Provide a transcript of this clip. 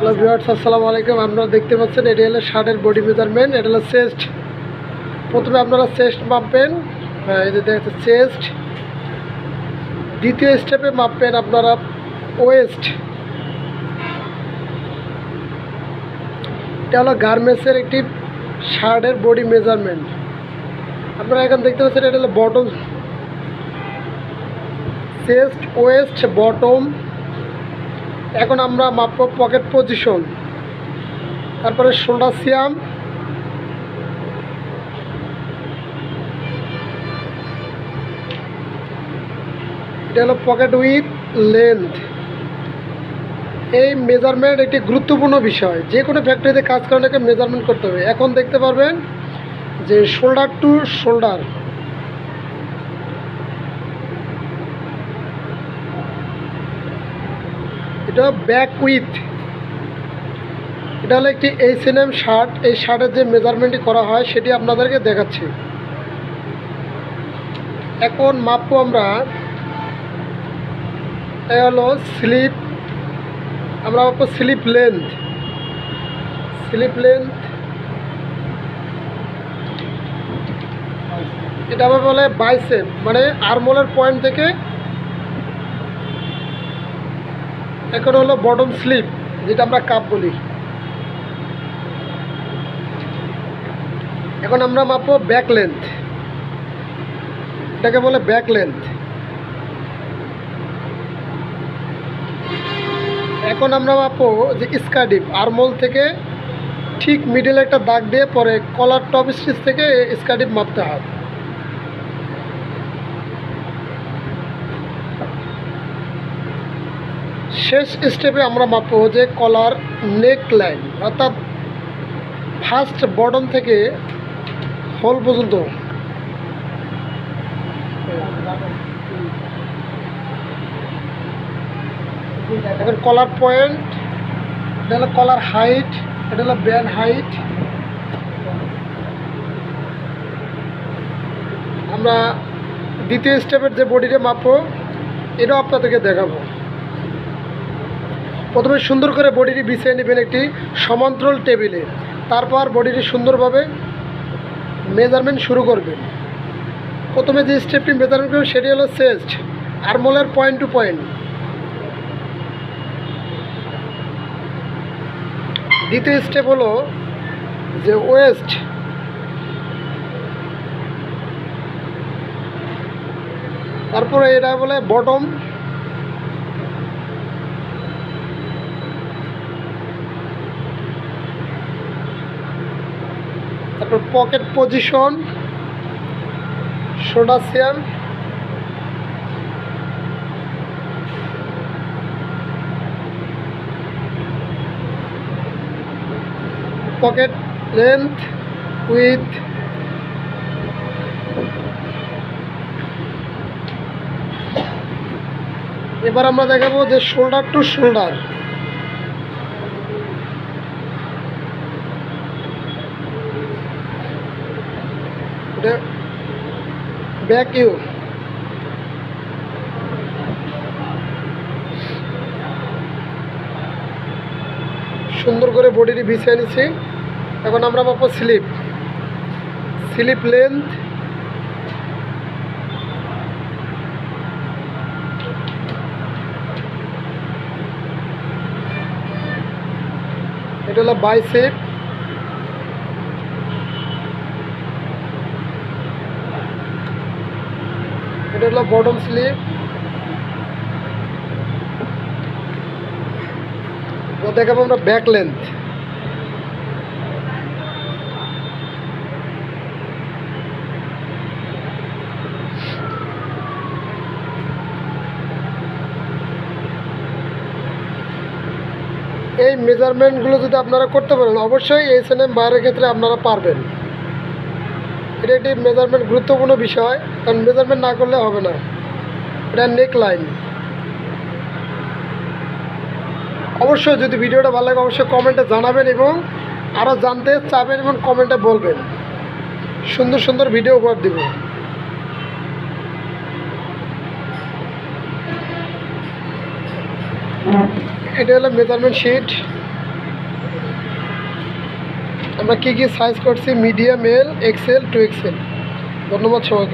Hello viewers, আসসালামু আলাইকুম। আপনারা দেখতে পাচ্ছেন এটি হলো শার্টের বডি মেজারমেন্ট। এটা হলো চেস্ট। প্রথমে আপনারা চেস্ট মাপবেন। এই যে দেখছেন চেস্ট। দ্বিতীয় স্টেপে মাপবেন আপনারা ওয়েস্ট। এটা হলো গার্মেন্টসের একটি শার্টের বডি মেজারমেন্ট। আপনারা এখন দেখতে পাচ্ছেন এটা হলো বটম, চেস্ট, ওয়েস্ট, বটম। এখন আমরা মাপব পকেট পজিশন, তারপরে শোল্ডার সিয়াম, এটা হলো পকেট উইথ লেন্থ। এই মেজারমেন্ট একটি গুরুত্বপূর্ণ বিষয়। যে কোনো ফ্যাক্টরিতে কাজ করার আগে মেজারমেন্ট করতে হবে। এখন দেখতে পারবেন যে শোল্ডার টু শোল্ডার, এটা ব্যাক উইথ। এটা হলো একটি H&M শার্ট। এই শার্টের যে মেজারমেন্টটি করা হয় সেটি আপনাদেরকে দেখাচ্ছি। এখন মাপবো আমরা, এই হলো স্লিপ। আমরা মাপবো স্লিপ লেন্থ। স্লিপ লেন্থ এটা আবার বলে বাইসেপ, মানে আর্মহোলের পয়েন্ট থেকে। এখন হলো বটম স্লিপ, যেটা আমরা কাপ বলি। এখন আমরা মাপবো ব্যাক লেন্থ, এটাকে বলে ব্যাক লেন্থ। এখন আমরা মাপবো যে স্কার্ডিপ, আর্মহোল থেকে ঠিক মিডলে একটা দাগ দিয়ে পরে কলার টপ স্টিচ থেকে স্কার্ডিপ মাপতে হয়। শেষ স্টেপে আমরা মাপবো যে কলার নেক লাইন, অর্থাৎ ফার্স্ট বটম থেকে হোল পর্যন্ত। এখন কলার পয়েন্ট, এটা হলো কলার হাইট, এটা হলো ব্যান্ড হাইট। আমরা দ্বিতীয় স্টেপের যে বডিটা মাপবো এটাও আপনাদেরকে দেখাবো। প্রথমে সুন্দর করে বডিটি বিছিয়ে নেবেন একটি সমান্তরাল টেবিলে। তারপর বডিটি সুন্দরভাবে মেজারমেন্ট শুরু করবেন। প্রথমে যে স্টেপটি মেজারমেন্ট করবেন সেটি হলো চেস্ট, আর্মহোলের পয়েন্ট টু পয়েন্ট। দ্বিতীয় স্টেপ হলো যে ওয়েস্ট। তারপরে এটা বলে বটম। তারপর pocket position, shoulder seam, pocket length width, এবার আমরা দেখাবো যে shoulder to shoulder. Back U. সুন্দর করে বডিটি বিছিয়ে নিচ্ছি। এখন আমরা পাবো স্লিপ, স্লিপ লেন্থ, এটা হলো বাইসেপ, এটা হলো বটম স্লিপ। দেখাবো আমরা ব্যাক লেন্থ। এই মেজারমেন্টগুলো যদি আপনারা করতে পারেন অবশ্যই H&M বাইরের ক্ষেত্রে আপনারা পারবেন। এটা একটি মেজারমেন্ট গুরুত্বপূর্ণ বিষয়, কারণ মেজারমেন্ট না করলে হবে না। এটা নেক লাইন। অবশ্যই যদি ভিডিওটা ভালো লাগে অবশ্যই কমেন্টে জানাবেন এবং আরও জানতে চাবেন এবং কমেন্টে বলবেন। সুন্দর সুন্দর ভিডিও উপহার দেব। এটা হলো মেজারমেন্ট শিট। আমরা কী কী সাইজ করছি, মিডিয়াম, এল, এক্সেল, 2XL। ধন্যবাদ সবাইকে।